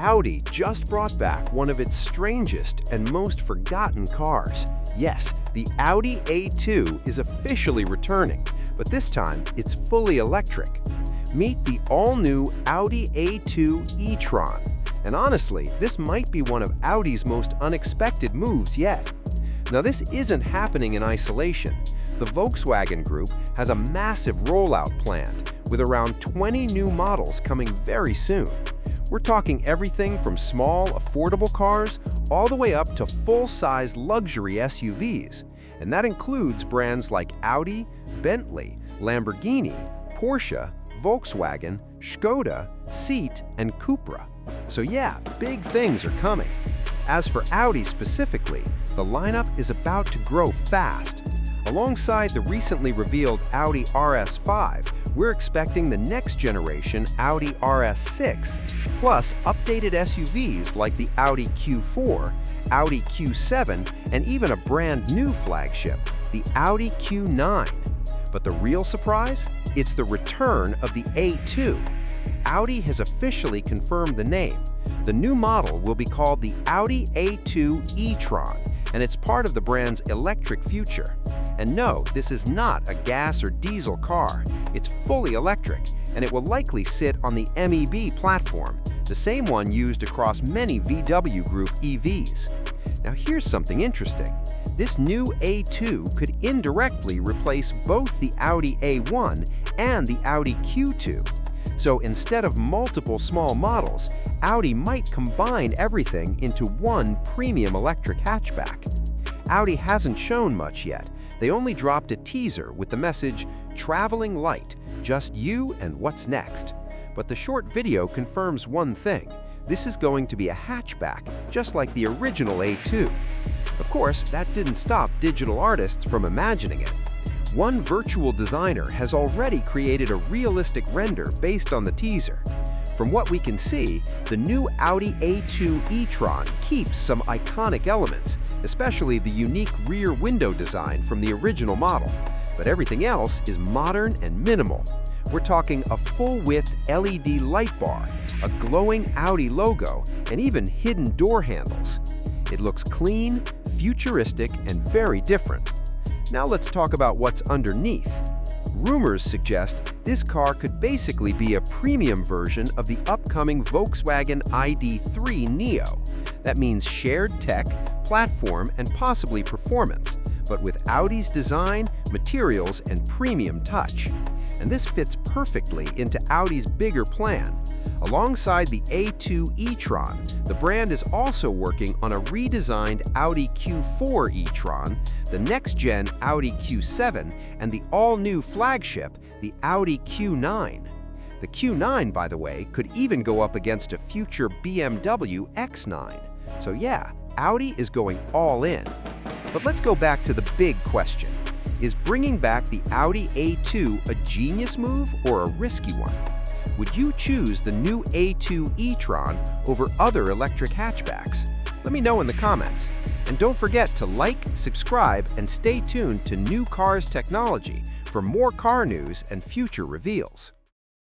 Audi just brought back one of its strangest and most forgotten cars. Yes, the Audi A2 is officially returning, but this time it's fully electric. Meet the all-new Audi A2 e-tron. And honestly, this might be one of Audi's most unexpected moves yet. Now, this isn't happening in isolation. The Volkswagen Group has a massive rollout planned, with around 20 new models coming very soon. We're talking everything from small, affordable cars all the way up to full-size luxury SUVs. And that includes brands like Audi, Bentley, Lamborghini, Porsche, Volkswagen, Skoda, Seat, and Cupra. So yeah, big things are coming. As for Audi specifically, the lineup is about to grow fast. Alongside the recently revealed Audi RS5, we're expecting the next generation Audi RS6, plus updated SUVs like the Audi Q4, Audi Q7, and even a brand new flagship, the Audi Q9. But the real surprise? It's the return of the A2. Audi has officially confirmed the name. The new model will be called the Audi A2 e-tron, and it's part of the brand's electric future. And no, this is not a gas or diesel car. It's fully electric, and it will likely sit on the MEB platform, the same one used across many VW Group EVs. Now here's something interesting. This new A2 could indirectly replace both the Audi A1 and the Audi Q2. So instead of multiple small models, Audi might combine everything into one premium electric hatchback. Audi hasn't shown much yet. They only dropped a teaser with the message, "Traveling light, just you and what's next." But the short video confirms one thing. This is going to be a hatchback, just like the original A2. Of course, that didn't stop digital artists from imagining it. One virtual designer has already created a realistic render based on the teaser. From what we can see, the new Audi A2 e-tron keeps some iconic elements, especially the unique rear window design from the original model. But everything else is modern and minimal. We're talking a full-width LED light bar, a glowing Audi logo, and even hidden door handles. It looks clean, futuristic, and very different. Now let's talk about what's underneath. Rumors suggest this car could basically be a premium version of the upcoming Volkswagen ID.3 Neo. That means shared tech, platform, and possibly performance, but with Audi's design, materials, and premium touch. And this fits perfectly into Audi's bigger plan. Alongside the A2 e-tron, the brand is also working on a redesigned Audi Q4 e-tron, the next-gen Audi Q7, and the all-new flagship, the Audi Q9. The Q9, by the way, could even go up against a future BMW X9. So yeah, Audi is going all in. But let's go back to the big question. Is bringing back the Audi A2 a genius move or a risky one? Would you choose the new A2 e-tron over other electric hatchbacks? Let me know in the comments. And don't forget to like, subscribe, and stay tuned to New Cars Technology for more car news and future reveals.